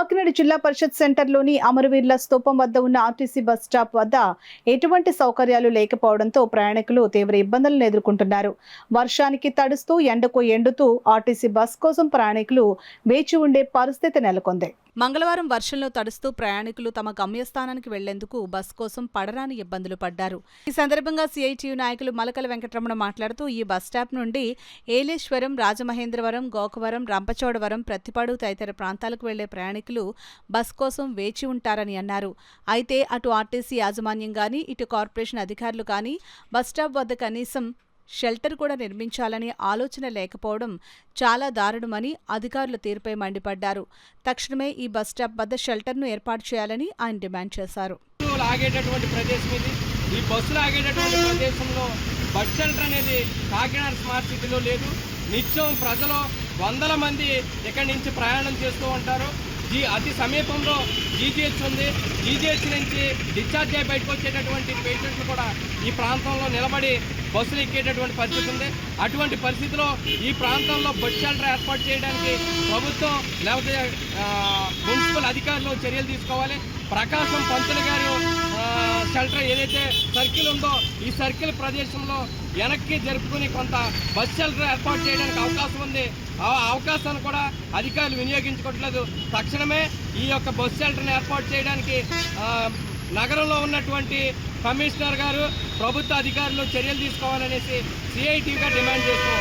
కాకినాడ జిల్లా పరిషత్ సెంటర్లోని అమరవీరుల స్తూపం వద్ద ఉన్న ఆర్టీసీ బస్ స్టాప్ వద్ద ఎటువంటి సౌకర్యాలు లేకపోవడంతో ప్రయాణికులు తీవ్ర ఇబ్బందులను ఎదుర్కొంటున్నారు. వర్షానికి తడుస్తూ ఎండకు ఎండుతూ ఆర్టీసీ బస్ కోసం ప్రయాణికులు వేచి ఉండే పరిస్థితి నెలకొంది. మంగళవారం వర్షంలో తడుస్తూ ప్రయాణికులు తమ గమ్యస్థానానికి వెళ్లేందుకు బస్ కోసం పడరాని ఇబ్బందులు పడ్డారు. ఈ సందర్భంగా సిఐటియు నాయకులు మలకల వెంకటరమణ మాట్లాడుతూ ఈ బస్ స్టాప్ నుండి ఏలేశ్వరం, రాజమహేంద్రవరం, గోకవరం, రంపచోడవరం, ప్రత్తిపాడు తదితర ప్రాంతాలకు వెళ్లే ప్రయాణికులు బస్ కోసం వేచి ఉంటారని అన్నారు. అయితే అటు ఆర్టీసీ యాజమాన్యం గాని, ఇటు కార్పొరేషన్ అధికారులు కానీ బస్ స్టాప్ వద్ద కనీసం షెల్టర్ కూడా నిర్మించాలనే ఆలోచన లేకపోవడం చాలా దారుణమని అధికారుల తీరుపై మండిపడ్డారు. తక్షణమే ఈ బస్ స్టాప్ వద్ద షెల్టర్ను ఏర్పాటు చేయాలని ఆయన డిమాండ్ చేశారు. ఈ బస్సులు ఆగేటటువంటి ప్రదేశంలో బస్ షెల్టర్ అనేది కాకినాడ స్మార్ట్ సిటీలో లేదు. నిత్యం ప్రజలు వందల మంది ఇక్కడి నుంచి ప్రయాణం చేస్తూ ఉంటారు. అతి సమీపంలో జీజీహెచ్ ఉంది. జీజీహెచ్ నుంచి డిశ్చార్జ్ అయి బయటకు వచ్చేటటువంటి పేషెంట్లు కూడా ఈ ప్రాంతంలో నిలబడి బస్సులు ఎక్కేటటువంటి పరిస్థితి ఉంది. అటువంటి పరిస్థితిలో ఈ ప్రాంతంలో బస్ షెల్టర్ ఏర్పాటు చేయడానికి ప్రభుత్వం లేకపోతే మున్సిపల్ అధికారులు చర్యలు తీసుకోవాలి. ప్రకాశం పంతులు గారు షెల్టర్ ఏదైతే సర్కిల్ ఉందో ఈ సర్కిల్ ప్రదేశంలో వెనక్కి జరుపుకుని కొంత బస్ షెల్టర్ ఏర్పాటు చేయడానికి అవకాశం ఉంది. ఆ అవకాశాన్ని కూడా అధికారులు వినియోగించుకోవట్లేదు. తక్షణమే ఈ యొక్క బస్ షెల్టర్ని ఏర్పాటు చేయడానికి నగరంలో ఉన్నటువంటి కమిషనర్ గారు, ప్రభుత్వ అధికారులు చర్యలు తీసుకోవాలనేసి సిఐటిగా డిమాండ్ చేస్తున్నాం.